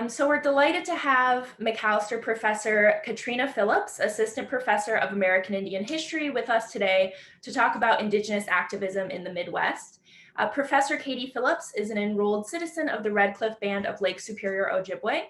So we're delighted to have Macalester Professor Katrina Phillips, Assistant Professor of American Indian History, with us today to talk about Indigenous activism in the Midwest. Professor Katie Phillips is an enrolled citizen of the Red Cliff Band of Lake Superior, Ojibwe.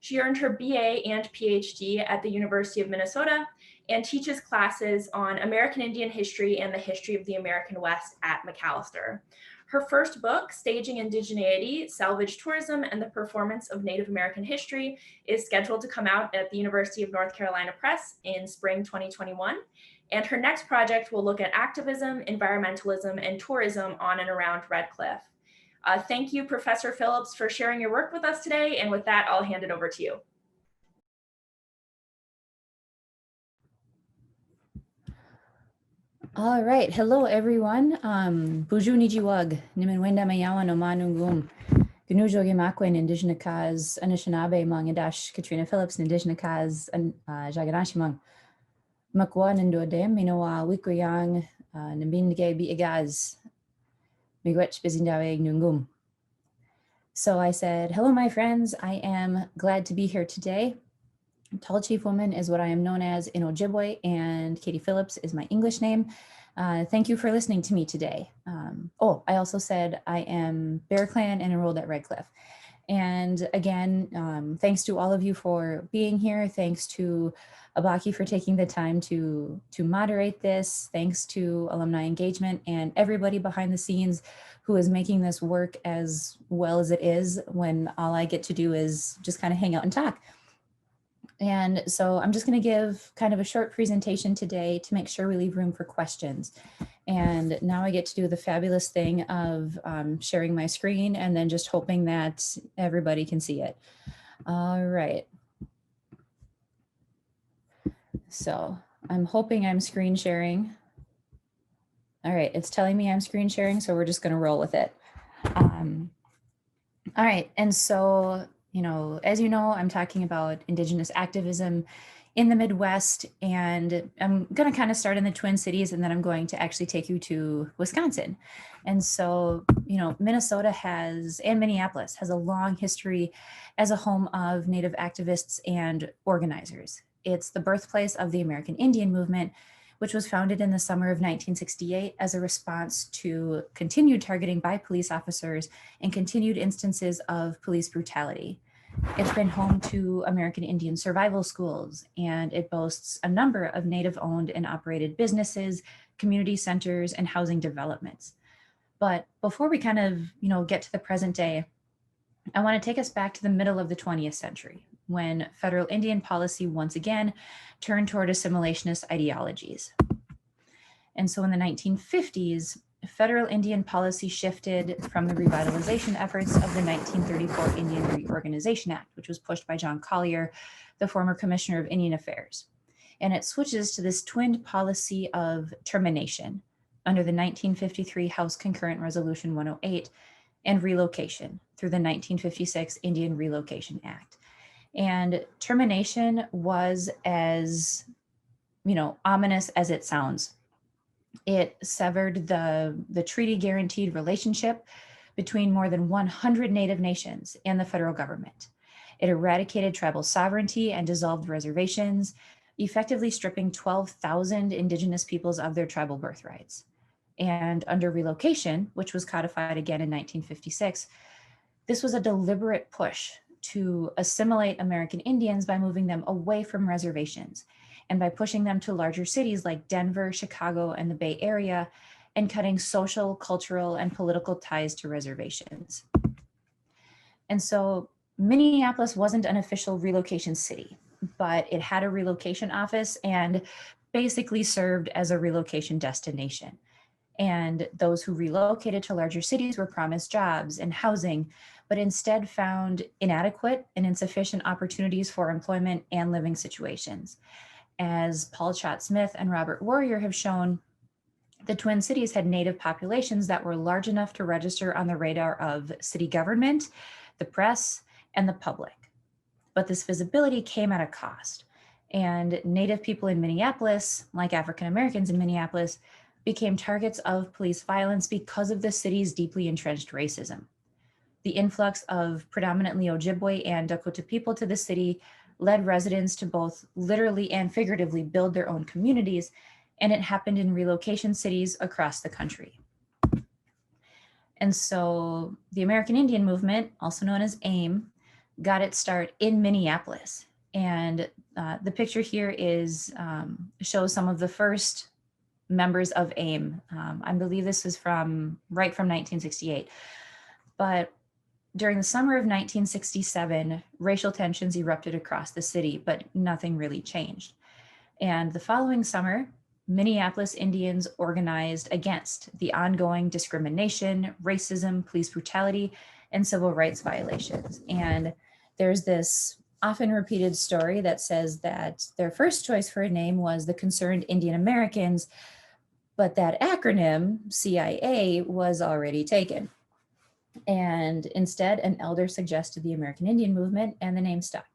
She earned her BA and PhD at the University of Minnesota and teaches classes on American Indian history and the history of the American West at Macalester. Her first book, Staging Indigeneity, Salvage Tourism, and the Performance of Native American History, is scheduled to come out at the University of North Carolina Press in spring 2021. And her next project will look at activism, environmentalism, and tourism on and around Red Cliff. Thank you, Professor Phillips, for sharing your work with us today. And with that, I'll hand it over to you. All right. Hello, everyone. Buju Nijiwag, Nimenwenda Mayawan Omanungum, Gnujo Gimakwen, Indigenous Kaz, Anishinaabe, Mangadash, Katrina Phillips, Indigenous Kaz, and Jaganashimang, Makwan and Dodem, Minoa, Wikuyang, Nambinge Biigaz, Miigwech Bizindawe Nungum. So I said, hello, my friends. I am glad to be here today. Tall Chief Woman is what I am known as in Ojibwe, and Katie Phillips is my English name. Thank you for listening to me today. I also said I am Bear Clan and enrolled at Red Cliff. And again, thanks to all of you for being here. Thanks to Abaki for taking the time to moderate this. Thanks to alumni engagement and everybody behind the scenes who is making this work as well as it is when all I get to do is just kind of hang out and talk. And so I'm just going to give kind of a short presentation today to make sure we leave room for questions. And now I get to do the fabulous thing of sharing my screen and then just hoping that everybody can see it. All right. So I'm hoping I'm screen sharing. All right, it's telling me I'm screen sharing, so we're just going to roll with it. All right, and so as you know, I'm talking about Indigenous activism in the Midwest, and I'm going to kind of start in the Twin Cities, and then I'm going to actually take you to Wisconsin. And so, Minnesota and Minneapolis has a long history as a home of Native activists and organizers. It's the birthplace of the American Indian movement, which was founded in the summer of 1968 as a response to continued targeting by police officers and continued instances of police brutality. It's been home to American Indian survival schools, and it boasts a number of Native-owned and operated businesses, community centers, and housing developments. But before we kind of, get to the present day, I want to take us back to the middle of the 20th century, when federal Indian policy once again turned toward assimilationist ideologies. And so in the 1950s, federal Indian policy shifted from the revitalization efforts of the 1934 Indian Reorganization Act, which was pushed by John Collier, the former Commissioner of Indian Affairs. And it switches to this twinned policy of termination under the 1953 House Concurrent Resolution 108 and relocation through the 1956 Indian Relocation Act. And termination was as, ominous as it sounds. It severed the treaty guaranteed relationship between more than 100 Native nations and the federal government. It eradicated tribal sovereignty and dissolved reservations, effectively stripping 12,000 Indigenous peoples of their tribal birthrights. And under relocation, which was codified again in 1956, this was a deliberate push to assimilate American Indians by moving them away from reservations and by pushing them to larger cities like Denver, Chicago, and the Bay Area, and cutting social, cultural, and political ties to reservations. And so Minneapolis wasn't an official relocation city, but it had a relocation office and basically served as a relocation destination. And those who relocated to larger cities were promised jobs and housing, but instead found inadequate and insufficient opportunities for employment and living situations. As Paul Schott-Smith and Robert Warrior have shown, the Twin Cities had Native populations that were large enough to register on the radar of city government, the press, and the public. But this visibility came at a cost. And Native people in Minneapolis, like African Americans in Minneapolis, became targets of police violence because of the city's deeply entrenched racism. The influx of predominantly Ojibwe and Dakota people to the city led residents to both literally and figuratively build their own communities, and it happened in relocation cities across the country. And so the American Indian movement, also known as AIM, got its start in Minneapolis. And the picture here is shows some of the first members of AIM. I believe this is from 1968. But during the summer of 1967, racial tensions erupted across the city, but nothing really changed. And the following summer, Minneapolis Indians organized against the ongoing discrimination, racism, police brutality, and civil rights violations. And there's this often repeated story that says that their first choice for a name was the Concerned Indian Americans, but that acronym, CIA, was already taken. And instead, an elder suggested the American Indian movement, and the name stuck.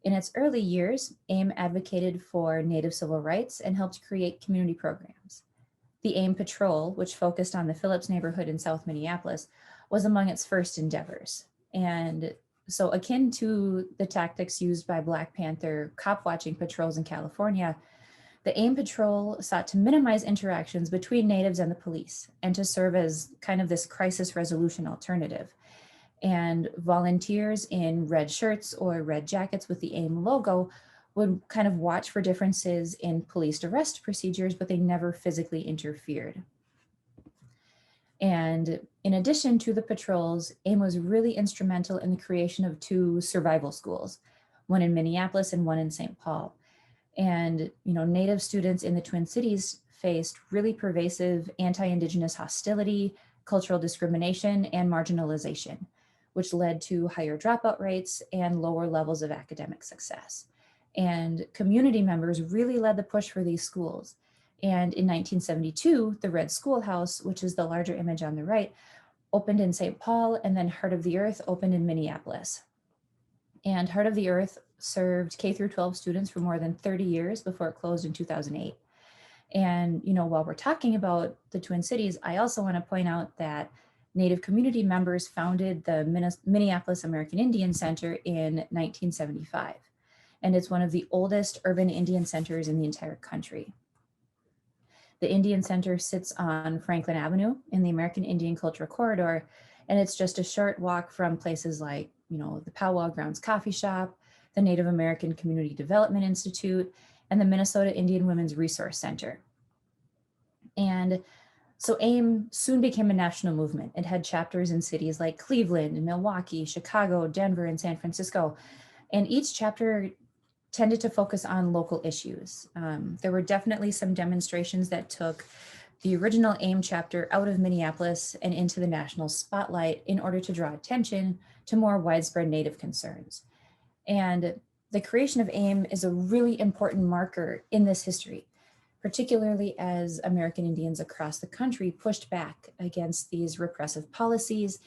In its early years, AIM advocated for Native civil rights and helped create community programs. The AIM Patrol, which focused on the Phillips neighborhood in South Minneapolis, was among its first endeavors. And so, akin to the tactics used by Black Panther cop watching patrols in California, the AIM Patrol sought to minimize interactions between natives and the police and to serve as kind of this crisis resolution alternative. And volunteers in red shirts or red jackets with the AIM logo would kind of watch for differences in police arrest procedures, but they never physically interfered. And in addition to the patrols, AIM was really instrumental in the creation of 2 survival schools, one in Minneapolis and one in St. Paul. And, Native students in the Twin Cities faced really pervasive anti-Indigenous hostility, cultural discrimination, and marginalization, which led to higher dropout rates and lower levels of academic success. And community members really led the push for these schools. And in 1972, the Red Schoolhouse, which is the larger image on the right, opened in St. Paul, and then Heart of the Earth opened in Minneapolis. And Heart of the Earth served K through 12 students for more than 30 years before it closed in 2008. And, while we're talking about the Twin Cities, I also want to point out that Native community members founded the Minneapolis American Indian Center in 1975. And it's one of the oldest urban Indian centers in the entire country. The Indian Center sits on Franklin Avenue in the American Indian Cultural Corridor, and it's just a short walk from places like, the Powwow Grounds Coffee Shop, the Native American Community Development Institute, and the Minnesota Indian Women's Resource Center. And so AIM soon became a national movement. It had chapters in cities like Cleveland, Milwaukee, Chicago, Denver, and San Francisco. And each chapter tended to focus on local issues. There were definitely some demonstrations that took the original AIM chapter out of Minneapolis and into the national spotlight in order to draw attention to more widespread Native concerns. And the creation of AIM is a really important marker in this history, particularly as American Indians across the country pushed back against these repressive policies,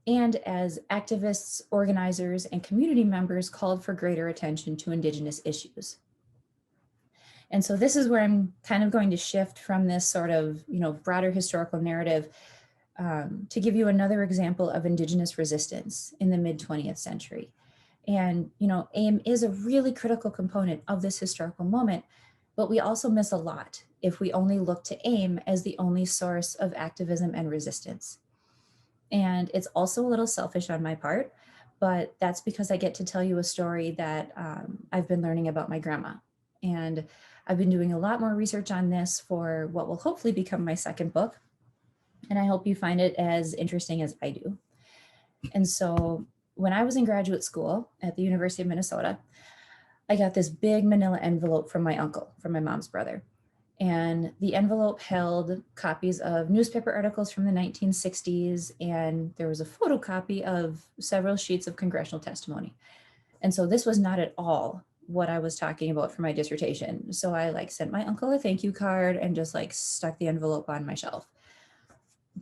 and as activists, organizers, and community members called for greater attention to Indigenous issues. And so this is where I'm kind of going to shift from this sort of, broader historical narrative to give you another example of Indigenous resistance in the mid-20th century. And, AIM is a really critical component of this historical moment, but we also miss a lot if we only look to AIM as the only source of activism and resistance. And it's also a little selfish on my part, but that's because I get to tell you a story that I've been learning about my grandma. And I've been doing a lot more research on this for what will hopefully become my second book. And I hope you find it as interesting as I do. And so when I was in graduate school at the University of Minnesota, I got this big manila envelope from my uncle, from my mom's brother. And the envelope held copies of newspaper articles from the 1960s, and there was a photocopy of several sheets of congressional testimony. And so this was not at all what I was talking about for my dissertation. So I sent my uncle a thank you card and just stuck the envelope on my shelf.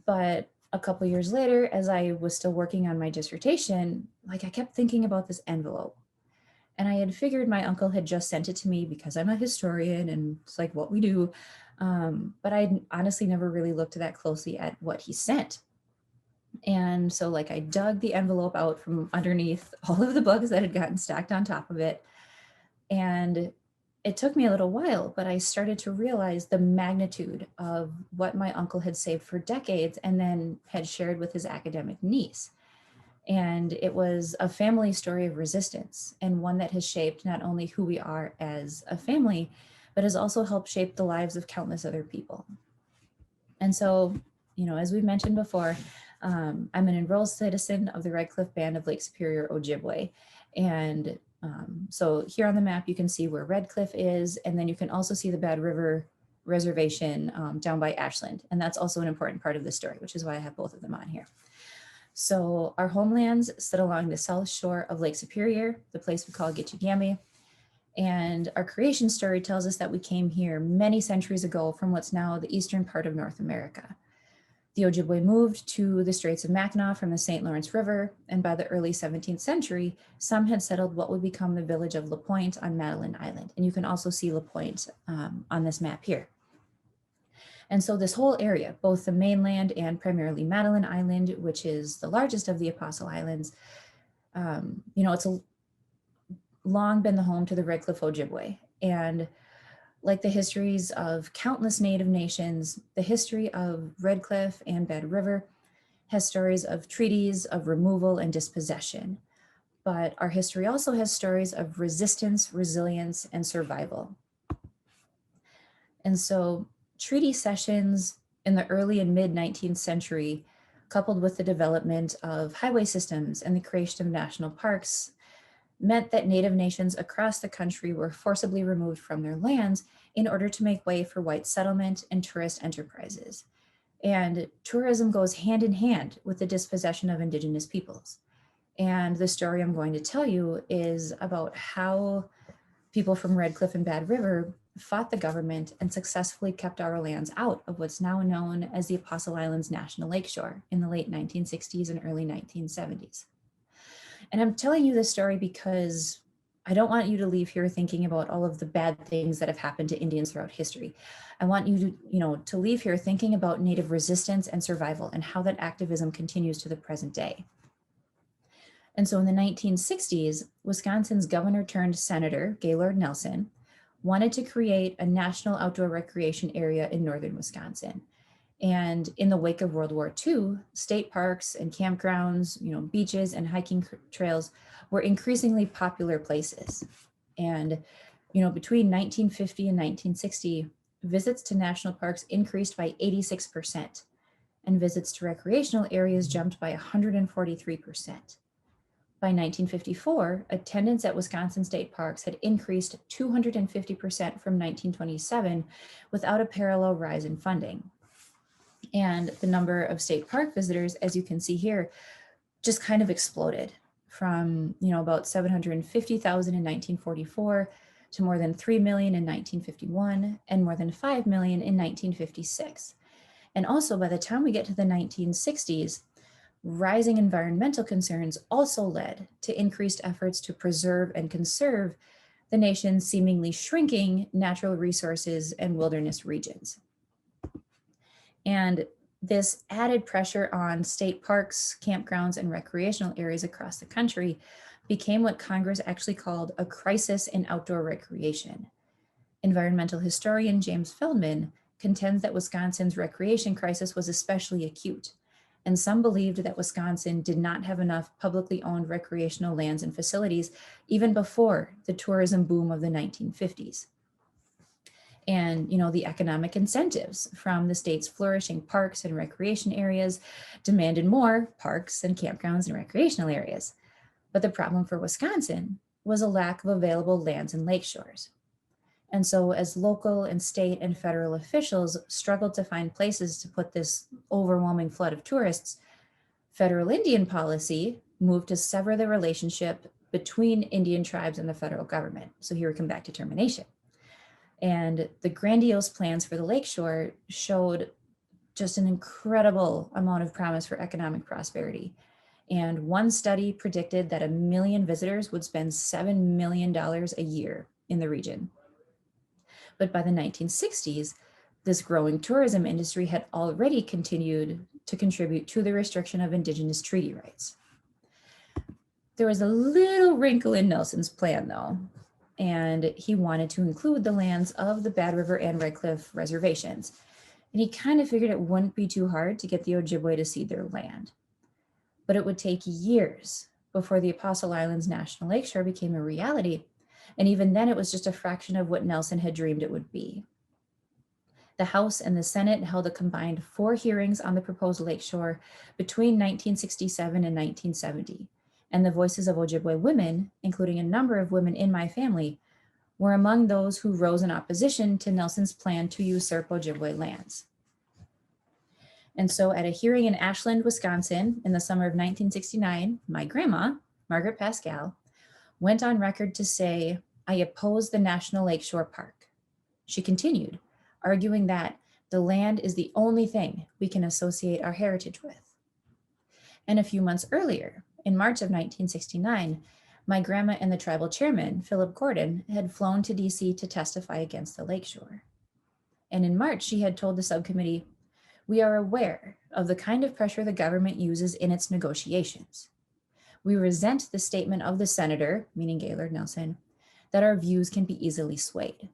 But a couple years later, as I was still working on my dissertation, I kept thinking about this envelope. And I had figured my uncle had just sent it to me because I'm a historian and it's what we do. But I honestly never really looked that closely at what he sent. And so like I dug the envelope out from underneath all of the books that had gotten stacked on top of it. And it took me a little while, but I started to realize the magnitude of what my uncle had saved for decades and then had shared with his academic niece. And it was a family story of resistance, and one that has shaped not only who we are as a family, but has also helped shape the lives of countless other people. And so, as we mentioned before, I'm an enrolled citizen of the Red Cliff Band of Lake Superior, Ojibwe. And so here on the map, you can see where Red Cliff is, and then you can also see the Bad River Reservation down by Ashland. And that's also an important part of the story, which is why I have both of them on here. So our homelands sit along the south shore of Lake Superior, the place we call Gitchigami. And our creation story tells us that we came here many centuries ago from what's now the eastern part of North America. The Ojibwe moved to the Straits of Mackinac from the St. Lawrence River, and by the early 17th century, some had settled what would become the village of La Pointe on Madeline Island. And you can also see La Pointe on this map here. And so this whole area, both the mainland and primarily Madeline Island, which is the largest of the Apostle Islands, it's long been the home to the Red Cliff Ojibwe. And like the histories of countless Native nations, the history of Red Cliff and Bad River has stories of treaties, of removal and dispossession. But our history also has stories of resistance, resilience, and survival. And so treaty cessions in the early and mid 19th century, coupled with the development of highway systems and the creation of national parks, meant that Native nations across the country were forcibly removed from their lands in order to make way for white settlement and tourist enterprises. And tourism goes hand in hand with the dispossession of Indigenous peoples. And the story I'm going to tell you is about how people from Red Cliff and Bad River fought the government and successfully kept our lands out of what's now known as the Apostle Islands National Lakeshore in the late 1960s and early 1970s. And I'm telling you this story because I don't want you to leave here thinking about all of the bad things that have happened to Indians throughout history. I want you to leave here thinking about Native resistance and survival and how that activism continues to the present day. And so in the 1960s, Wisconsin's governor turned senator, Gaylord Nelson, wanted to create a national outdoor recreation area in northern Wisconsin. And in the wake of World War II, state parks and campgrounds, beaches and hiking trails were increasingly popular places. And, between 1950 and 1960, visits to national parks increased by 86%, and visits to recreational areas jumped by 143%. By 1954, attendance at Wisconsin state parks had increased 250% from 1927 without a parallel rise in funding. And the number of state park visitors, as you can see here, just kind of exploded from about 750,000 in 1944 to more than 3 million in 1951 and more than 5 million in 1956. And also by the time we get to the 1960s, rising environmental concerns also led to increased efforts to preserve and conserve the nation's seemingly shrinking natural resources and wilderness regions. And this added pressure on state parks, campgrounds, and recreational areas across the country became what Congress actually called a crisis in outdoor recreation. Environmental historian James Feldman contends that Wisconsin's recreation crisis was especially acute, and some believed that Wisconsin did not have enough publicly owned recreational lands and facilities even before the tourism boom of the 1950s. And the economic incentives from the state's flourishing parks and recreation areas demanded more parks and campgrounds and recreational areas. But the problem for Wisconsin was a lack of available lands and lakeshores. And so as local and state and federal officials struggled to find places to put this overwhelming flood of tourists, federal Indian policy moved to sever the relationship between Indian tribes and the federal government. So here we come back to termination. And the grandiose plans for the lakeshore showed just an incredible amount of promise for economic prosperity. And one study predicted that 1 million visitors would spend $7 million a year in the region. But by the 1960s, this growing tourism industry had already continued to contribute to the restriction of Indigenous treaty rights. There was a little wrinkle in Nelson's plan, though, and he wanted to include the lands of the Bad River and Red Cliff reservations. And he kind of figured it wouldn't be too hard to get the Ojibwe to cede their land. But it would take years before the Apostle Islands National Lakeshore became a reality. And even then, it was just a fraction of what Nelson had dreamed it would be. The House and the Senate held a combined 4 hearings on the proposed lakeshore between 1967 and 1970. And the voices of Ojibwe women, including a number of women in my family, were among those who rose in opposition to Nelson's plan to usurp Ojibwe lands. And so at a hearing in Ashland, Wisconsin in the summer of 1969, my grandma, Margaret Pascal, went on record to say, "I oppose the National Lakeshore Park." She continued, arguing that the land is the only thing we can associate our heritage with. And a few months earlier, in March of 1969, my grandma and the tribal chairman, Philip Gordon, had flown to DC to testify against the lakeshore. And in March, she had told the subcommittee, "We are aware of the kind of pressure the government uses in its negotiations. We resent the statement of the senator," meaning Gaylord Nelson, "that our views can be easily swayed."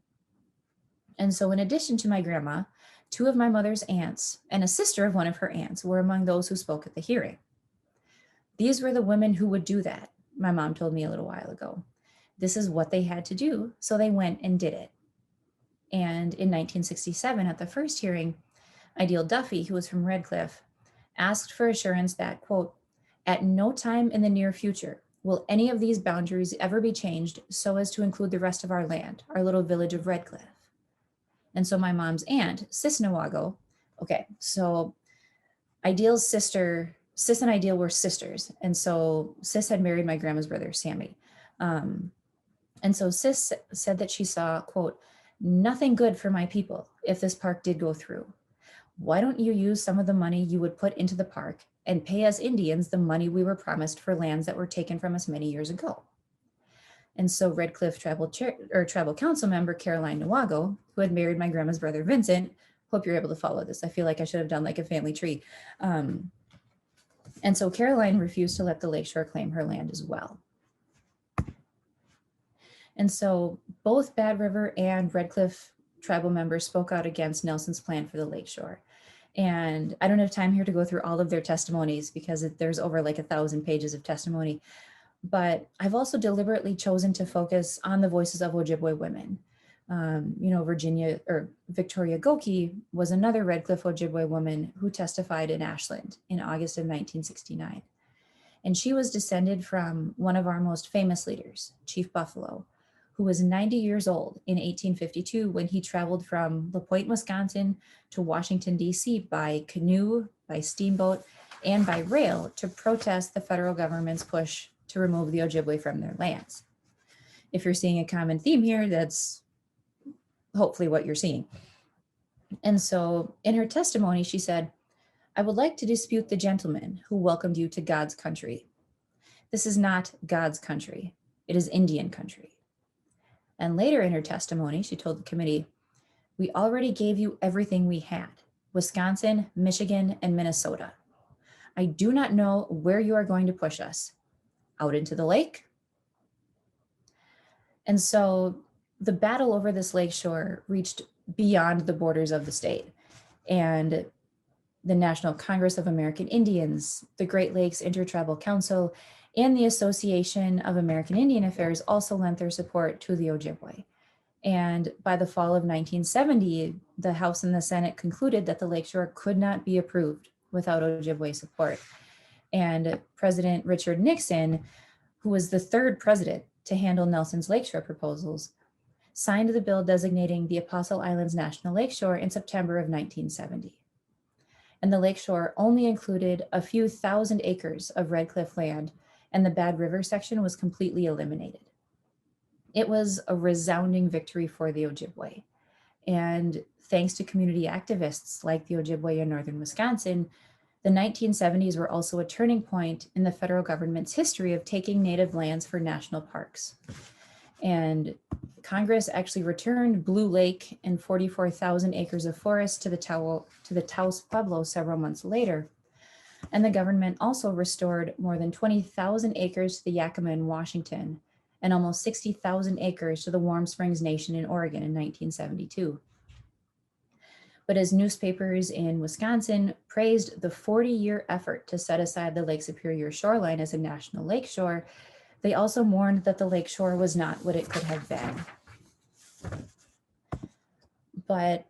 And so in addition to my grandma, 2 of my mother's aunts and a sister of one of her aunts were among those who spoke at the hearing. These were the women who would do that, my mom told me a little while ago. This is what they had to do, so they went and did it. And in 1967, at the first hearing, Ideal Duffy, who was from Red Cliff, asked for assurance that, quote, "At no time in the near future will any of these boundaries ever be changed so as to include the rest of our land, our little village of Red Cliff." And so my mom's aunt, Sis Nawago, okay, so Ideal's sister, Sis and Ideal were sisters. And so Sis had married my grandma's brother, Sammy. And so Sis said that she saw, quote, "Nothing good for my people if this park did go through. Why don't you use some of the money you would put into the park and pay us Indians the money we were promised for lands that were taken from us many years ago?" And so Red Cliff Tribal Council member Caroline Nawago, who had married my grandma's brother Vincent, hope you're able to follow this. I feel like I should have done like a family tree. And so Caroline refused to let the Lakeshore claim her land as well. And so both Bad River and Red Cliff tribal members spoke out against Nelson's plan for the Lakeshore. And I don't have time here to go through all of their testimonies because there's over like 1,000 pages of testimony. But I've also deliberately chosen to focus on the voices of Ojibwe women. Victoria Goki was another Red Cliff Ojibwe woman who testified in Ashland in August of 1969. And she was descended from one of our most famous leaders, Chief Buffalo, who was 90 years old in 1852 when he traveled from La Pointe, Wisconsin to Washington, D.C. by canoe, by steamboat, and by rail to protest the federal government's push to remove the Ojibwe from their lands. If you're seeing a common theme here, that's hopefully what you're seeing. And so in her testimony, she said, "I would like to dispute the gentleman who welcomed you to God's country. This is not God's country. It is Indian country." And later in her testimony, she told the committee, "We already gave you everything we had, Wisconsin, Michigan, and Minnesota. I do not know where you are going to push us. Out into the lake?" And so the battle over this lakeshore reached beyond the borders of the state. And the National Congress of American Indians, the Great Lakes Intertribal Council, and the Association of American Indian Affairs also lent their support to the Ojibwe. And by the fall of 1970, the House and the Senate concluded that the lakeshore could not be approved without Ojibwe support. And President Richard Nixon, who was the 3rd president to handle Nelson's lakeshore proposals, signed the bill designating the Apostle Islands National Lakeshore in September of 1970. And the lakeshore only included a few thousand acres of Red Cliff land, and the Bad River section was completely eliminated. It was a resounding victory for the Ojibwe. And thanks to community activists like the Ojibwe in northern Wisconsin, the 1970s were also a turning point in the federal government's history of taking native lands for national parks. And Congress actually returned Blue Lake and 44,000 acres of forest to the Taos Pueblo several months later. And the government also restored more than 20,000 acres to the Yakima in Washington and almost 60,000 acres to the Warm Springs Nation in Oregon in 1972. But as newspapers in Wisconsin praised the 40-year effort to set aside the Lake Superior shoreline as a national lakeshore, they also warned that the lakeshore was not what it could have been. But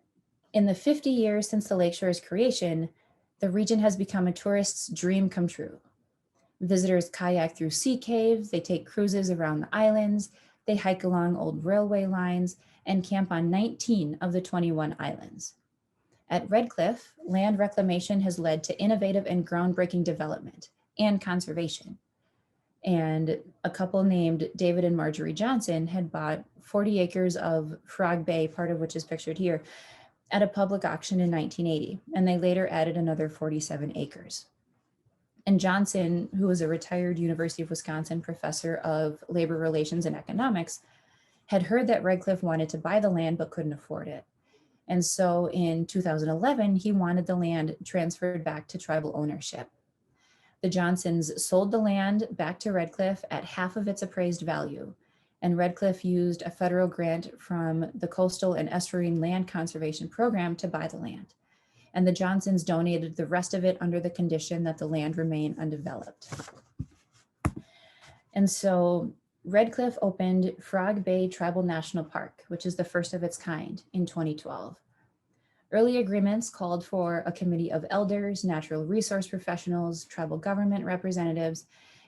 in the 50 years since the lakeshore's creation, the region has become a tourist's dream come true. Visitors kayak through sea caves, they take cruises around the islands, they hike along old railway lines, and camp on 19 of the 21 islands. At Red Cliff, land reclamation has led to innovative and groundbreaking development and conservation. And a couple named David and Marjorie Johnson had bought 40 acres of Frog Bay, part of which is pictured here, at a public auction in 1980, and they later added another 47 acres. And Johnson, who was a retired University of Wisconsin professor of labor relations and economics, had heard that Red Cliff wanted to buy the land but couldn't afford it. And so in 2011, he wanted the land transferred back to tribal ownership. The Johnsons sold the land back to Red Cliff at half of its appraised value, and Red Cliff used a federal grant from the Coastal and Estuarine Land Conservation Program to buy the land. And the Johnsons donated the rest of it under the condition that the land remain undeveloped. And so Red Cliff opened Frog Bay Tribal National Park, which is the first of its kind, in 2012. Early agreements called for a committee of elders, natural resource professionals, tribal government representatives,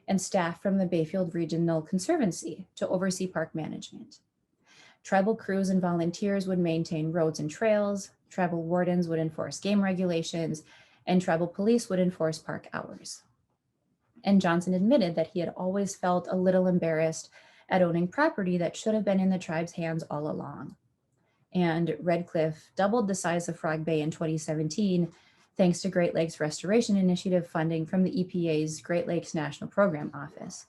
and staff from the Bayfield Regional Conservancy to oversee park management. Tribal crews and volunteers would maintain roads and trails, tribal wardens would enforce game regulations, and tribal police would enforce park hours. And Johnson admitted that he had always felt a little embarrassed at owning property that should have been in the tribe's hands all along. And Red Cliff doubled the size of Frog Bay in 2017, thanks to Great Lakes Restoration Initiative funding from the EPA's Great Lakes National Program Office.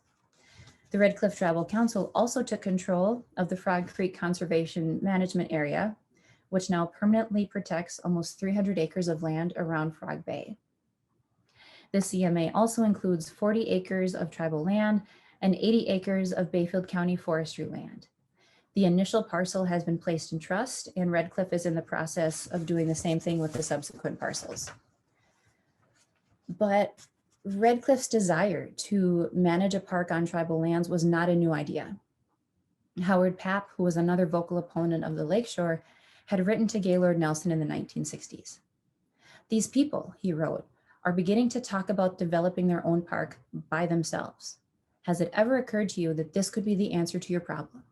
The Red Cliff Tribal Council also took control of the Frog Creek Conservation Management Area, which now permanently protects almost 300 acres of land around Frog Bay. The CMA also includes 40 acres of tribal land and 80 acres of Bayfield County forestry land. The initial parcel has been placed in trust, and Red Cliff is in the process of doing the same thing with the subsequent parcels. But Red Cliff's desire to manage a park on tribal lands was not a new idea. Howard Papp, who was another vocal opponent of the lakeshore, had written to Gaylord Nelson in the 1960s. These people, he wrote, are beginning to talk about developing their own park by themselves. Has it ever occurred to you that this could be the answer to your problem?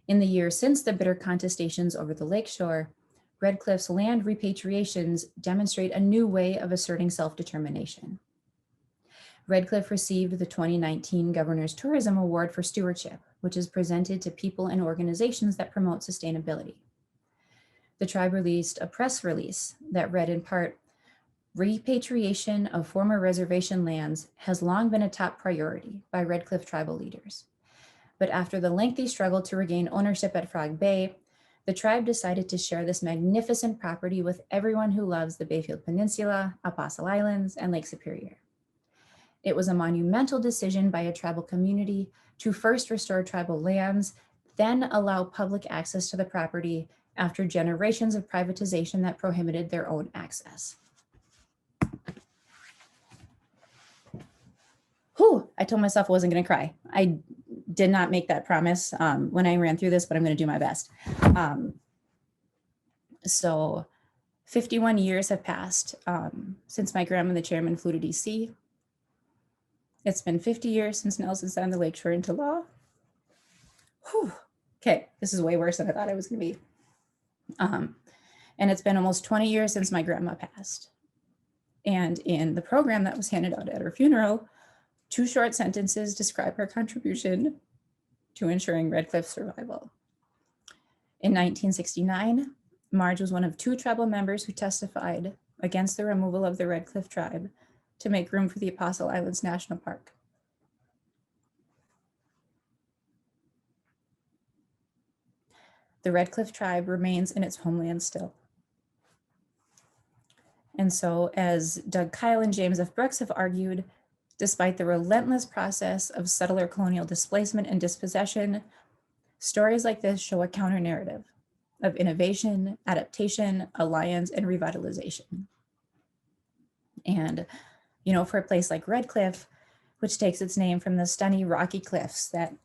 In the years since the bitter contestations over the lakeshore, Red Cliff's land repatriations demonstrate a new way of asserting self-determination. Red Cliff received the 2019 Governor's Tourism Award for Stewardship, which is presented to people and organizations that promote sustainability. The tribe released a press release that read in part, "Repatriation of former reservation lands has long been a top priority by Red Cliff tribal leaders. But after the lengthy struggle to regain ownership at Frog Bay, the tribe decided to share this magnificent property with everyone who loves the Bayfield Peninsula, Apostle Islands, and Lake Superior. It was a monumental decision by a tribal community to first restore tribal lands, then allow public access to the property after generations of privatization that prohibited their own access." Whew, I told myself I wasn't going to cry. I did not make that promise when I ran through this, but I'm going to do my best. So 51 years have passed since my grandma and the chairman flew to DC. It's been 50 years since Nelson signed the Lakeshore into law. Whew. Okay, this is way worse than I thought it was going to be. And it's been almost 20 years since my grandma passed. And in the program that was handed out at her funeral, 2 short sentences describe her contribution to ensuring Red Cliff's survival. In 1969, Marge was one of 2 tribal members who testified against the removal of the Red Cliff tribe to make room for the Apostle Islands National Park. The Red Cliff tribe remains in its homeland still. And so, as Doug Kyle and James F. Brooks have argued, despite the relentless process of settler colonial displacement and dispossession, stories like this show a counter narrative of innovation, adaptation, alliance, and revitalization. And, for a place like Red Cliff, which takes its name from the stunning rocky cliffs that,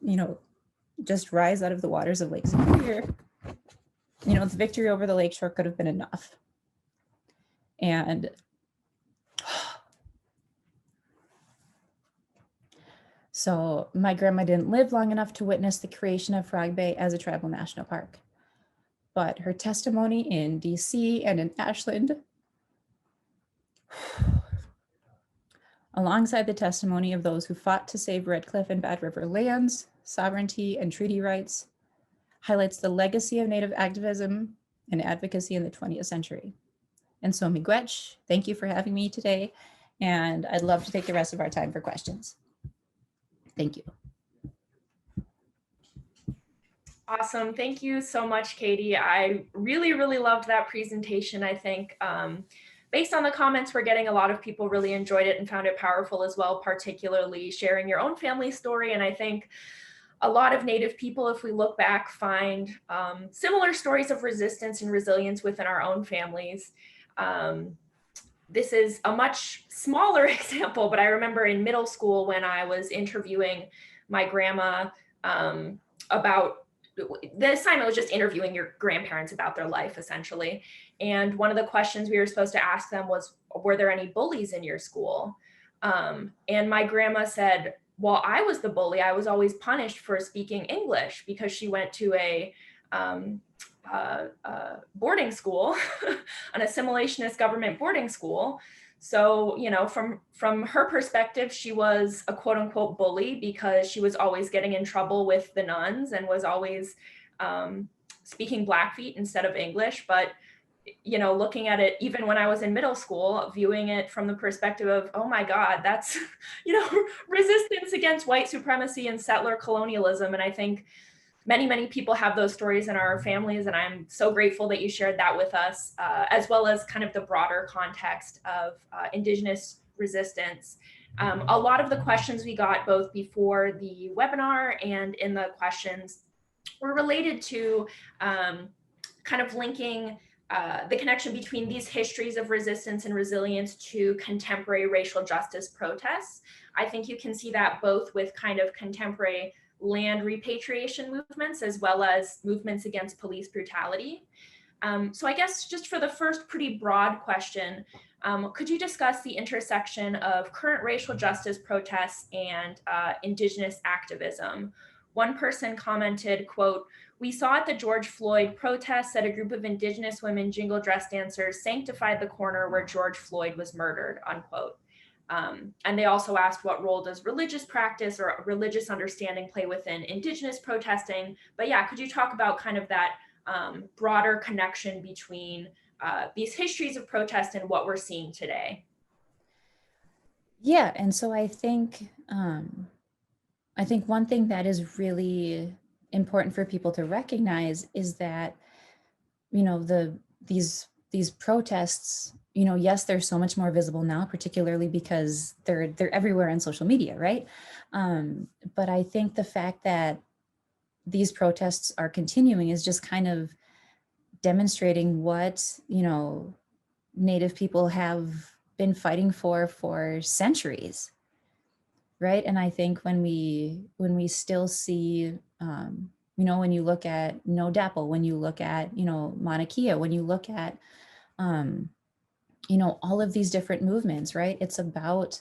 just rise out of the waters of Lake Superior, the victory over the lakeshore could have been enough. And so my grandma didn't live long enough to witness the creation of Frog Bay as a tribal national park. But her testimony in DC and in Ashland, alongside the testimony of those who fought to save Red Cliff and Bad River lands, sovereignty, and treaty rights, highlights the legacy of Native activism and advocacy in the 20th century. And so, miigwech, thank you for having me today, and I'd love to take the rest of our time for questions. Thank you. Awesome. Thank you so much, Katie. I really, really loved that presentation. I think based on the comments we're getting, a lot of people really enjoyed it and found it powerful as well, particularly sharing your own family story. And I think a lot of Native people, if we look back, find similar stories of resistance and resilience within our own families. This is a much smaller example, but I remember in middle school when I was interviewing my grandma about, the assignment was just interviewing your grandparents about their life, essentially. And one of the questions we were supposed to ask them was, were there any bullies in your school? And my grandma said, well, I was the bully. I was always punished for speaking English because she went to a boarding school, an assimilationist government boarding school. So, from her perspective, she was a quote unquote bully because she was always getting in trouble with the nuns and was always speaking Blackfeet instead of English. But, looking at it, even when I was in middle school, viewing it from the perspective of, oh my God, that's, resistance against white supremacy and settler colonialism. And I think many people have those stories in our families, and I'm so grateful that you shared that with us, as well as kind of the broader context of Indigenous resistance. A lot of the questions we got both before the webinar and in the questions were related to kind of linking the connection between these histories of resistance and resilience to contemporary racial justice protests. I think you can see that both with kind of contemporary land repatriation movements, as well as movements against police brutality. So I guess just for the first pretty broad question, could you discuss the intersection of current racial justice protests and Indigenous activism? One person commented, quote, "We saw at the George Floyd protests that a group of Indigenous women jingle dress dancers sanctified the corner where George Floyd was murdered," unquote. And they also asked, what role does religious practice or religious understanding play within Indigenous protesting? But yeah, could you talk about kind of that broader connection between these histories of protest and what we're seeing today? Yeah, and so I think one thing that is really important for people to recognize is that, these protests, yes, they're so much more visible now, particularly because they're everywhere on social media, right? But I think the fact that these protests are continuing is just kind of demonstrating what, Native people have been fighting for centuries, right? And I think when we still see, when you look at No Dapple, when you look at, Mauna Kea, when you look at, all of these different movements, right? It's about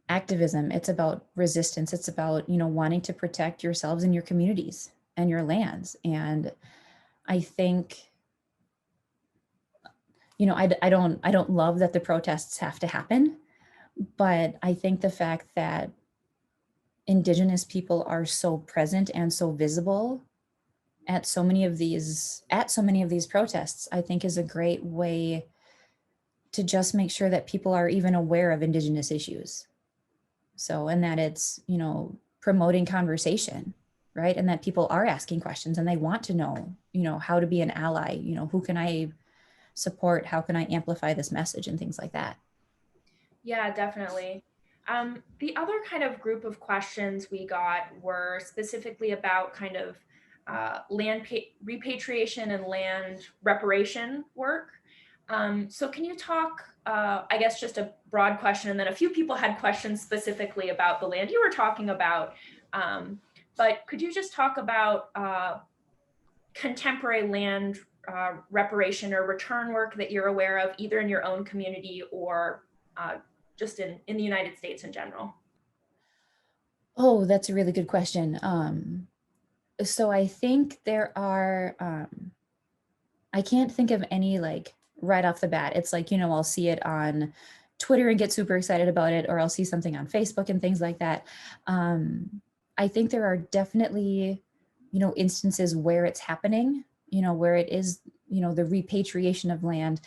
activism. It's about resistance. It's about, wanting to protect yourselves and your communities and your lands. And I think, I don't love that the protests have to happen, but I think the fact that Indigenous people are so present and so visible at so many of these protests, I think is a great way to just make sure that people are even aware of Indigenous issues. So, and that it's, promoting conversation, right? And that people are asking questions and they want to know, how to be an ally, who can I support? How can I amplify this message and things like that? Yeah, definitely. The other kind of group of questions we got were specifically about kind of repatriation and land reparation work. So can you talk, I guess just a broad question, and then a few people had questions specifically about the land you were talking about. But could you just talk about contemporary land reparation or return work that you're aware of, either in your own community or just in the United States in general? Oh, that's a really good question. So I think there are, I can't think of any like right off the bat. It's like, I'll see it on Twitter and get super excited about it, or I'll see something on Facebook and things like that. I think there are definitely, instances where it's happening, where it is, the repatriation of land.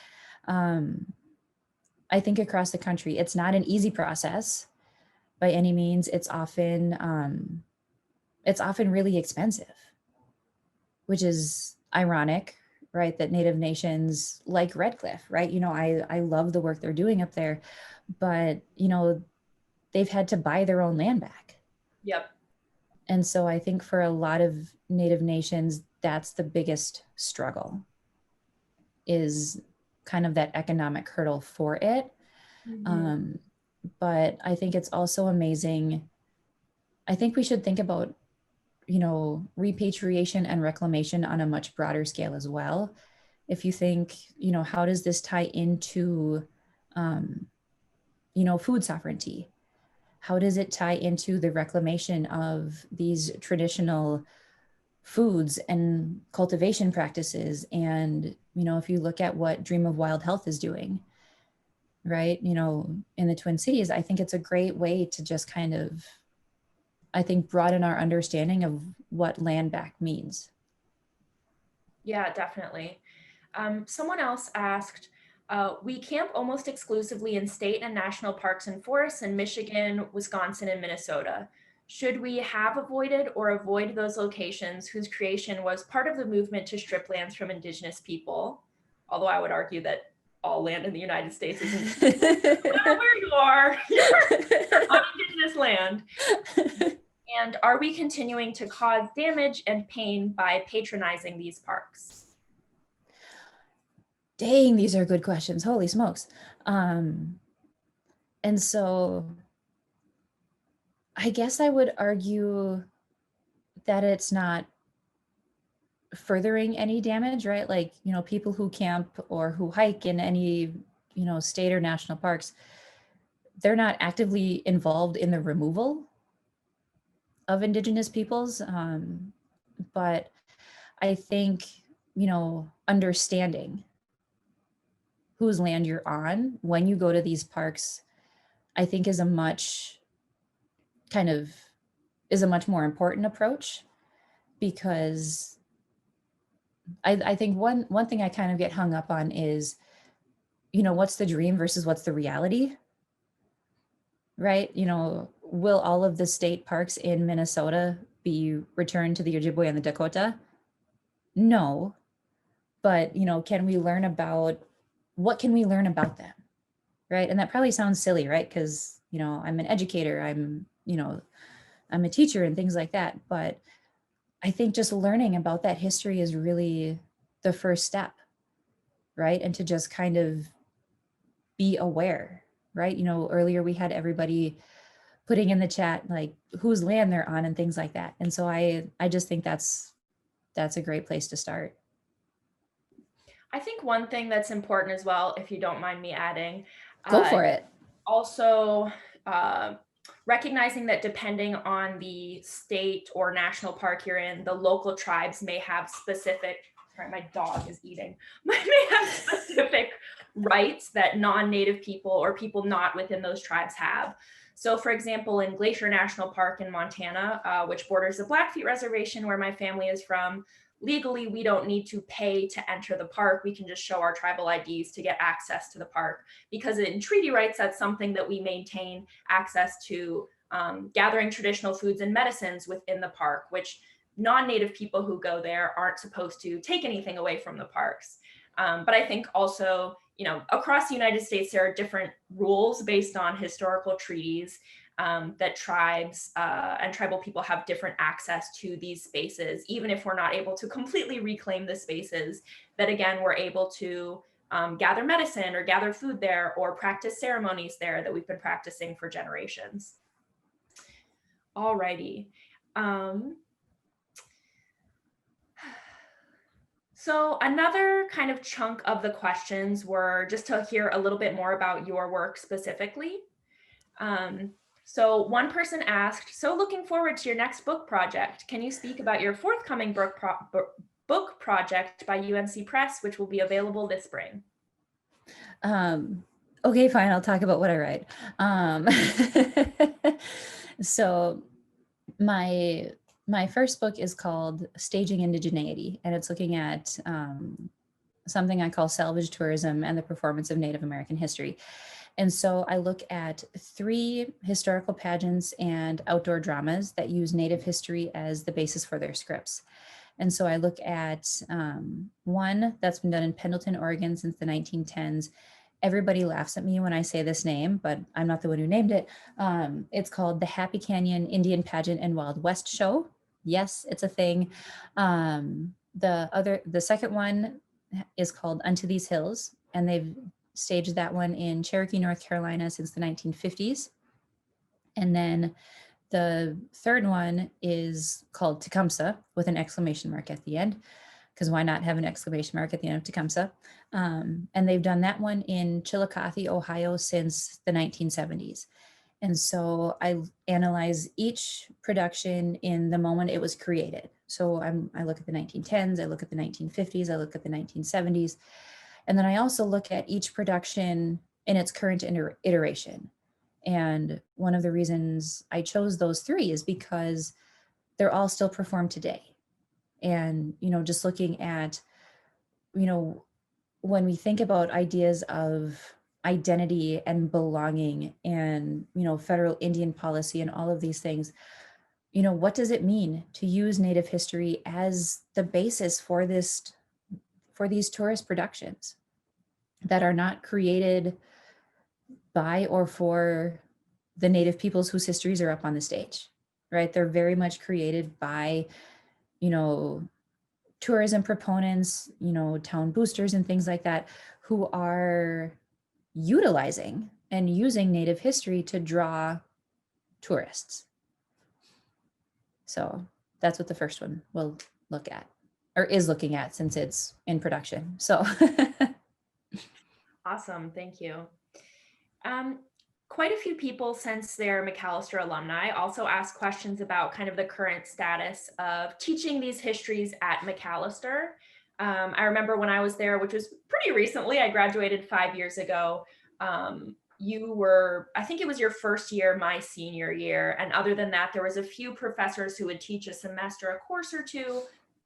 Um, I think across the country, it's not an easy process by any means. It's often really expensive, which is ironic, right? That Native nations like Red Cliff, right? I love the work they're doing up there, but they've had to buy their own land back. Yep. And so I think for a lot of Native nations, that's the biggest struggle, is kind of that economic hurdle for it. Mm-hmm. Um, but I think it's also amazing. I think we should think about, repatriation and reclamation on a much broader scale as well. If you think, how does this tie into, um, food sovereignty? How does it tie into the reclamation of these traditional foods and cultivation practices? And, if you look at what Dream of Wild Health is doing, right, in the Twin Cities, I think it's a great way to just kind of, I think, broaden our understanding of what land back means. Yeah, definitely. Someone else asked, we camp almost exclusively in state and national parks and forests in Michigan, Wisconsin, and Minnesota. Should we have avoided or avoid those locations whose creation was part of the movement to strip lands from Indigenous people? Although I would argue that all land in the United States is Indigenous. No matter where you are, you're on Indigenous land. And are we continuing to cause damage and pain by patronizing these parks? Dang, these are good questions. Holy smokes. And so I guess I would argue that it's not furthering any damage, right? Like, people who camp or who hike in any, state or national parks, they're not actively involved in the removal of Indigenous peoples. But I think, understanding whose land you're on when you go to these parks, I think is a much more important approach, because I think one thing I kind of get hung up on is, what's the dream versus what's the reality, right? Will all of the state parks in Minnesota be returned to the Ojibwe and the Dakota? No. But, can we learn about, what can we learn about them? Right. And that probably sounds silly, right? Because, I'm an educator, I'm a teacher and things like that. But I think just learning about that history is really the first step, right? And to just kind of be aware, right? Earlier we had everybody putting in the chat like whose land they're on and things like that. And so I just think that's a great place to start. I think one thing that's important as well, if you don't mind me adding, Go for it. also recognizing that depending on the state or national park you're in, the local tribes may have specific, sorry, my dog is eating, may have specific rights that non-native people or people not within those tribes have. So for example, in Glacier National Park in Montana, which borders the Blackfeet Reservation where my family is from, legally we don't need to pay to enter the park. We can just show our tribal IDs to get access to the park, because in treaty rights, that's something that we maintain access to, gathering traditional foods and medicines within the park, which non-native people who go there aren't supposed to take anything away from the parks. But I think also, across the United States, there are different rules based on historical treaties that tribes and tribal people have different access to these spaces, even if we're not able to completely reclaim the spaces, that again, we're able to gather medicine or gather food there or practice ceremonies there that we've been practicing for generations. Alrighty. Um, so another kind of chunk of the questions were just to hear a little bit more about your work specifically. Um, so one person asked, so looking forward to your next book project. Can you speak about your forthcoming book project by UNC Press, which will be available this spring? Okay, fine. I'll talk about what I write. So my first book is called Staging Indigeneity, and it's looking at something I call salvage tourism and the performance of Native American history. And so I look at 3 historical pageants and outdoor dramas that use Native history as the basis for their scripts. And so I look at one that's been done in Pendleton, Oregon since the 1910s. Everybody laughs at me when I say this name, but I'm not the one who named it. It's called the Happy Canyon Indian Pageant and Wild West Show. Yes, it's a thing. The second one is called Unto These Hills, and they've staged that one in Cherokee, North Carolina since the 1950s. And then the third one is called Tecumseh with an exclamation mark at the end, because why not have an exclamation mark at the end of Tecumseh? And they've done that one in Chillicothe, Ohio since the 1970s. And so I analyze each production in the moment it was created. So I look at the 1910s, I look at the 1950s, I look at the 1970s. And then I also look at each production in its current iteration. And one of the reasons I chose those 3 is because they're all still performed today. And, just looking at, when we think about ideas of identity and belonging and, federal Indian policy and all of these things, what does it mean to use Native history as the basis for these tourist productions that are not created by or for the Native peoples whose histories are up on the stage, right? They're very much created by, tourism proponents, town boosters and things like that, who are utilizing and using Native history to draw tourists. So that's what the first one will look at, or is looking at, since it's in production. So Awesome, thank you. Quite a few people, since they're Macalester alumni, also ask questions about kind of the current status of teaching these histories at Macalester. I remember when I was there, which was pretty recently, I graduated 5 years ago. You were, I think it was your first year, my senior year. And other than that, there was a few professors who would teach a semester, a course or two.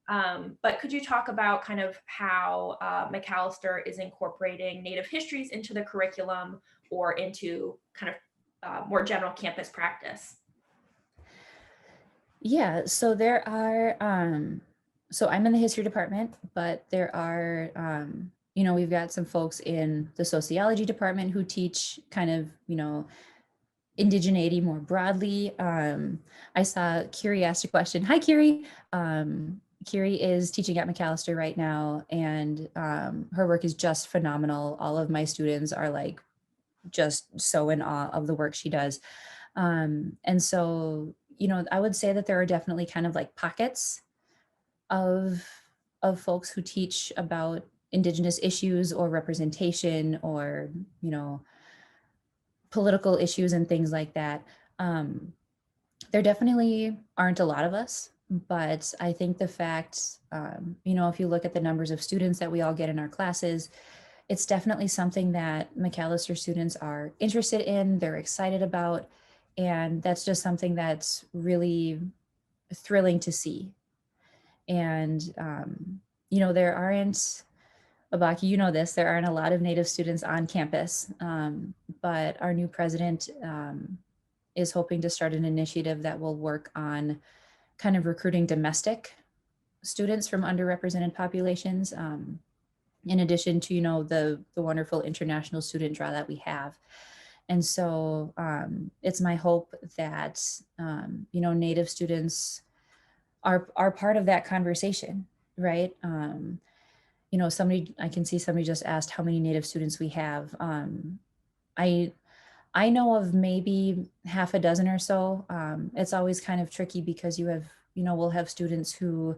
But could you talk about kind of how Macalester is incorporating Native histories into the curriculum or into kind of more general campus practice? yeah, so there are, so I'm in the history department, but there are, we've got some folks in the sociology department who teach kind of, indigeneity more broadly. I saw Kiri asked a question. Hi, Kiri. Kiri is teaching at Macalester right now, and her work is just phenomenal. All of my students are like just so in awe of the work she does. And so, I would say that there are definitely kind of like pockets of folks who teach about Indigenous issues or representation or, political issues and things like that. There definitely aren't a lot of us, but I think the fact, if you look at the numbers of students that we all get in our classes, it's definitely something that Macalester students are interested in, they're excited about, and that's just something that's really thrilling to see. And, there aren't, Abaki, there aren't a lot of Native students on campus, but our new president is hoping to start an initiative that will work on kind of recruiting domestic students from underrepresented populations. in addition to, the wonderful international student draw that we have. And so it's my hope that, Native students are part of that conversation, right? I can see somebody just asked how many Native students we have. I I know of maybe half a dozen or so. It's always kind of tricky because we'll have students who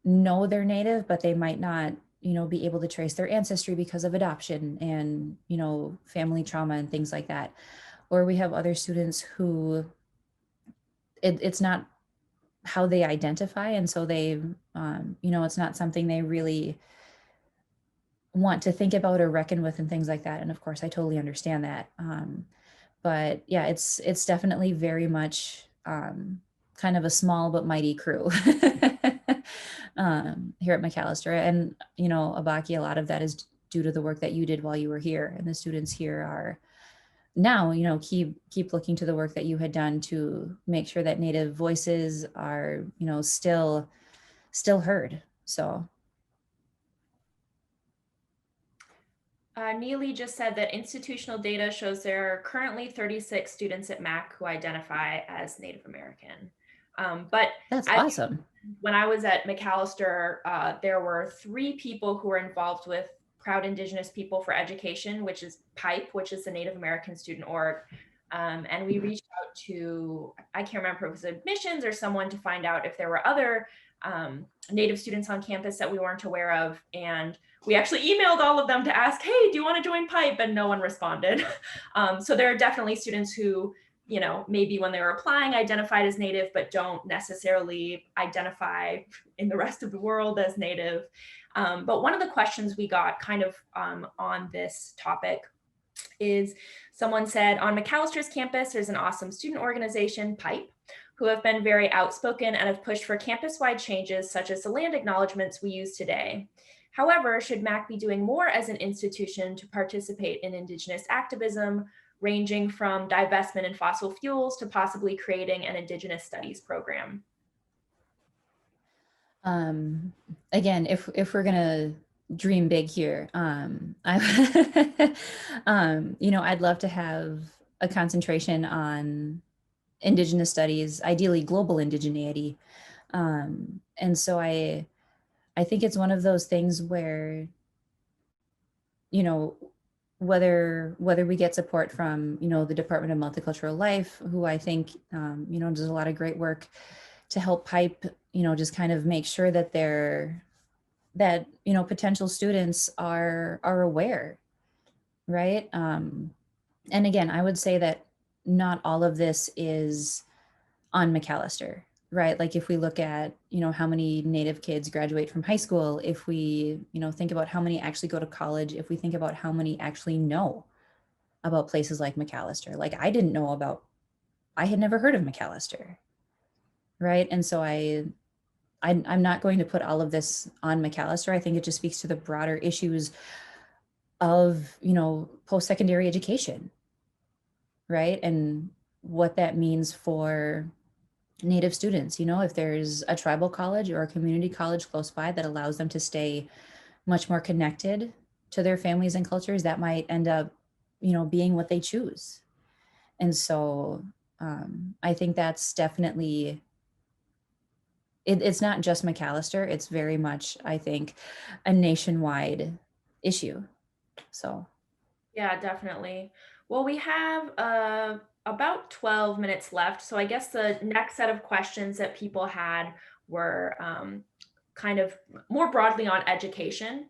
know they're Native, but they might not, be able to trace their ancestry because of adoption and, family trauma and things like that. Or we have other students who it's not how they identify. And so it's not something they really want to think about or reckon with and things like that. And of course, I totally understand that. But yeah, it's definitely very much kind of a small but mighty crew here at Macalester. And Abaki, a lot of that is due to the work that you did while you were here, and the students here are now keep looking to the work that you had done to make sure that Native voices are still heard. So Neely just said that institutional data shows there are currently 36 students at MAC who identify as Native American. But that's as awesome. when I was at Macalester, there were 3 people who were involved with Proud Indigenous People for Education, which is PIPE, which is the Native American Student Org. And we reached out to, I can't remember if it was admissions or someone, to find out if there were other Native students on campus that we weren't aware of. And we actually emailed all of them to ask, hey, do you want to join PIPE? And no one responded. So there are definitely students who, maybe when they were applying identified as Native, but don't necessarily identify in the rest of the world as Native. But one of the questions we got kind of on this topic is, someone said, on Macalester's campus, there's an awesome student organization, PIPE, who have been very outspoken and have pushed for campus-wide changes such as the land acknowledgements we use today. However, should MAC be doing more as an institution to participate in Indigenous activism, ranging from divestment in fossil fuels to possibly creating an Indigenous studies program? Again, if we're gonna dream big here, I, I'd love to have a concentration on Indigenous studies, ideally global indigeneity. And so I think it's one of those things where, you know, whether we get support from, the Department of Multicultural Life, who I think, does a lot of great work to help pipe, just kind of make sure that potential students are aware, right? And again, I would say that not all of this is on Macalester, right? Like if we look at, how many Native kids graduate from high school, if we, think about how many actually go to college, if we think about how many actually know about places like Macalester, like I had never heard of Macalester, right? And so I'm not going to put all of this on Macalester. I think it just speaks to the broader issues of, post-secondary education, right? And what that means for Native students. If there's a tribal college or a community college close by that allows them to stay much more connected to their families and cultures, that might end up, being what they choose. And so I think that's definitely, it's not just Macalester. It's very much, I think, a nationwide issue. So Yeah, definitely. Well, we have about 12 minutes left. So I guess the next set of questions that people had were kind of more broadly on education.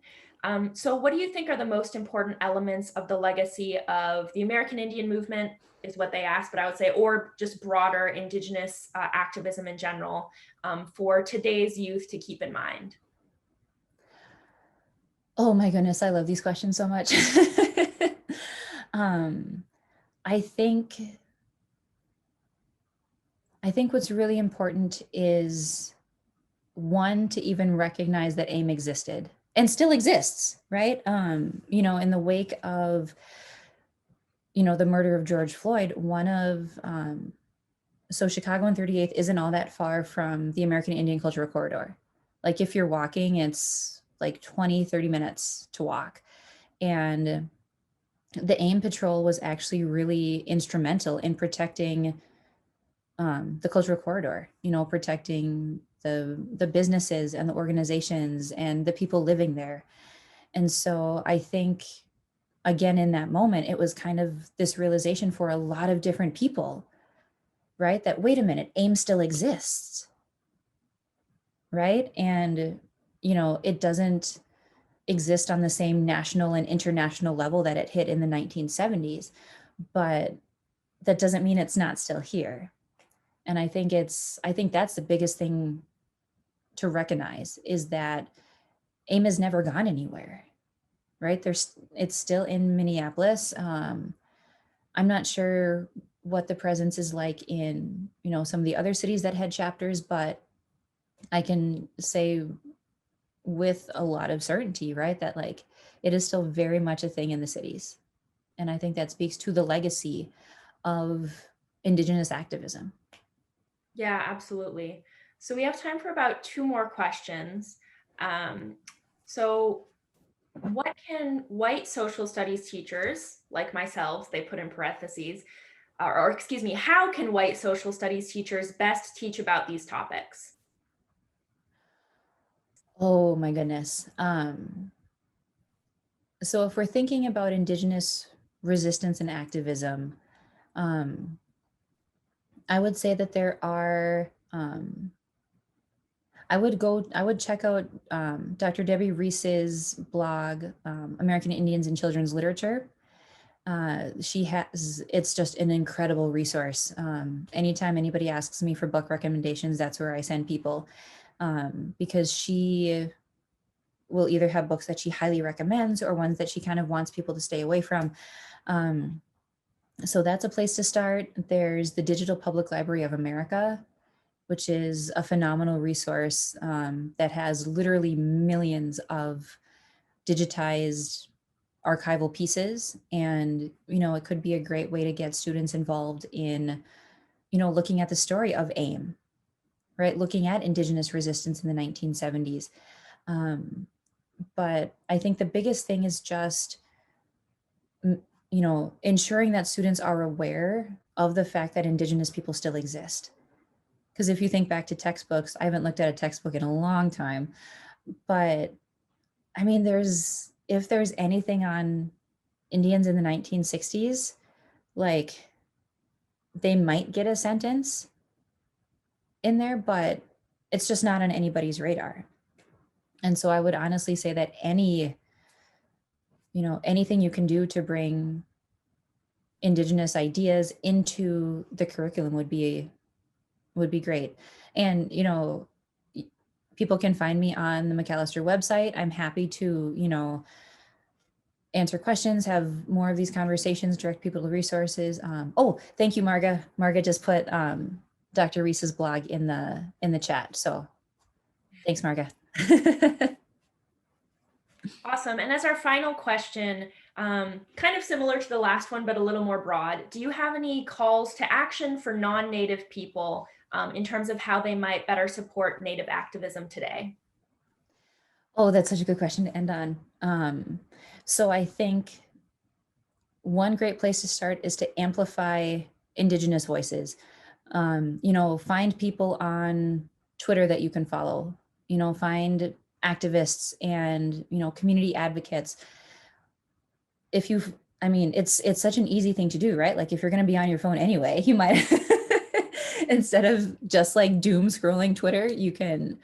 So what do you think are the most important elements of the legacy of the American Indian movement, is what they asked, but I would say, or just broader Indigenous activism in general, for today's youth to keep in mind? oh my goodness, I love these questions so much. um, I think what's really important is, one, to even recognize that AIM existed and still exists, right? In the wake of, the murder of George Floyd, so Chicago and 38th isn't all that far from the American Indian Cultural Corridor. Like if you're walking, it's like 20, 30 minutes to walk. And the AIM patrol was actually really instrumental in protecting the cultural corridor, protecting the businesses and the organizations and the people living there. And so I think, again, in that moment, it was kind of this realization for a lot of different people, right? That, wait a minute, AIM still exists, right? And, it doesn't exist on the same national and international level that it hit in the 1970s, but that doesn't mean it's not still here. And I think that's the biggest thing to recognize, is that AIM has never gone anywhere, right? It's still in Minneapolis. I'm not sure what the presence is like in, some of the other cities that had chapters, but I can say with a lot of certainty, right, that like it is still very much a thing in the cities. And I think that speaks to the legacy of Indigenous activism. Yeah, absolutely. So we have time for about two more questions. Um, so what can white social studies teachers like myself, they put in parentheses, or excuse me, how can white social studies teachers best teach about these topics? Oh my goodness. So if we're thinking about Indigenous resistance and activism, um, I would say that there are, I would check out Dr. Debbie Reese's blog, American Indians in Children's Literature. It's just an incredible resource. Anytime anybody asks me for book recommendations, that's where I send people, because she will either have books that she highly recommends or ones that she kind of wants people to stay away from. Um, so that's a place to start. There's the Digital Public Library of America, which is a phenomenal resource that has literally millions of digitized archival pieces. And, it could be a great way to get students involved in, looking at the story of AIM, right? Looking at Indigenous resistance in the 1970s. But I think the biggest thing is just, ensuring that students are aware of the fact that Indigenous people still exist. Because if you think back to textbooks, I haven't looked at a textbook in a long time, but I mean, if there's anything on Indians in the 1960s, like they might get a sentence in there, but it's just not on anybody's radar. And so I would honestly say that anything you can do to bring Indigenous ideas into the curriculum would be great. And, people can find me on the McAllister website. I'm happy to, answer questions, have more of these conversations, direct people to resources. Oh, thank you, Marga. Marga just put Dr. Reese's blog in the chat. So thanks, Marga. Awesome. And as our final question, kind of similar to the last one, but a little more broad, do you have any calls to action for non-Native people in terms of how they might better support Native activism today? Oh, that's such a good question to end on. So I think one great place to start is to amplify Indigenous voices. Find people on Twitter that you can follow, find activists and, community advocates. If you I mean, it's such an easy thing to do, right? Like if you're going to be on your phone anyway, you might, instead of just like doom scrolling Twitter, you can,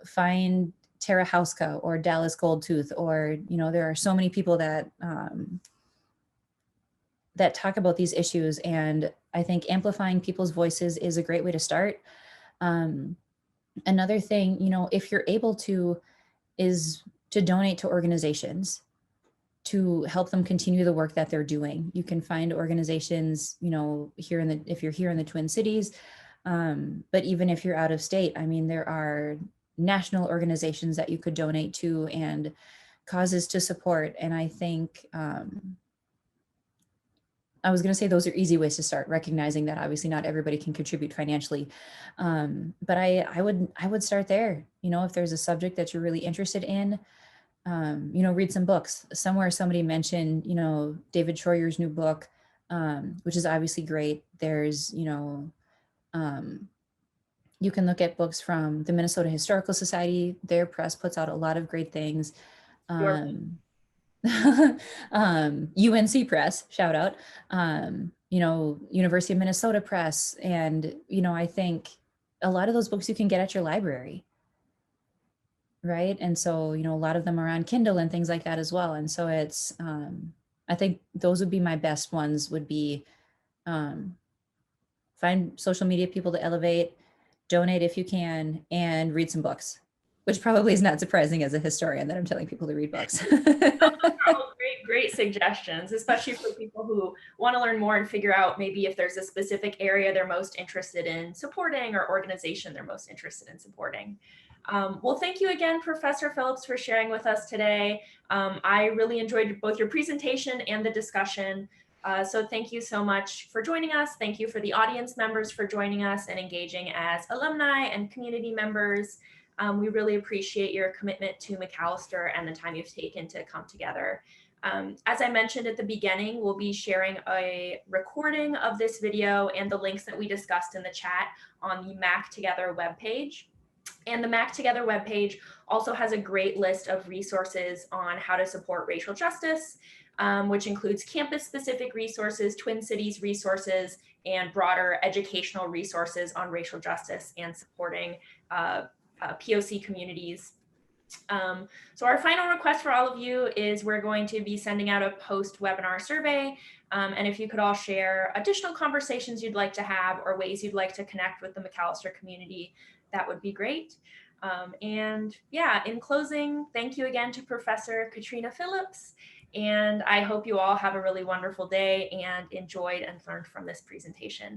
find Tara Houska or Dallas Goldtooth, or, there are so many people that talk about these issues. And I think amplifying people's voices is a great way to start. Another thing, if you're able to, is to donate to organizations to help them continue the work that they're doing. You can find organizations, if you're here in the Twin Cities, but even if you're out of state, I mean, there are national organizations that you could donate to and causes to support. And I think I was going to say those are easy ways to start, recognizing that obviously not everybody can contribute financially. But I would start there. You know, if there's a subject that you're really interested in, you know, read some books. Somewhere somebody mentioned, you know, David Troyer's new book, which is obviously great. There's, you know, um, you can look at books from the Minnesota Historical Society. Their press puts out a lot of great things. Your Um, UNC Press, shout out. You know, University of Minnesota Press. And, you know, I think a lot of those books you can get at your library, right? And so, you know, a lot of them are on Kindle and things like that as well. And so it's, I think those would be my best ones would be um, find social media people to elevate, donate if you can, and read some books, which probably is not surprising as a historian that I'm telling people to read books. all great suggestions, especially for people who want to learn more and figure out maybe if there's a specific area they're most interested in supporting or organization they're most interested in supporting. Well, thank you again, Professor Phillips, for sharing with us today. I really enjoyed both your presentation and the discussion. So thank you so much for joining us. Thank you for the audience members for joining us and engaging as alumni and community members. We really appreciate your commitment to Macalester and the time you've taken to come together. As I mentioned at the beginning, we'll be sharing a recording of this video and the links that we discussed in the chat on the MAC Together webpage. And the MAC Together webpage also has a great list of resources on how to support racial justice, which includes campus-specific resources, Twin Cities resources, and broader educational resources on racial justice and supporting POC communities. So our final request for all of you is we're going to be sending out a post-webinar survey. And if you could all share additional conversations you'd like to have or ways you'd like to connect with the Macalester community, that would be great. And yeah, in closing, thank you again to Professor Katrina Phillips. And I hope you all have a really wonderful day and enjoyed and learned from this presentation.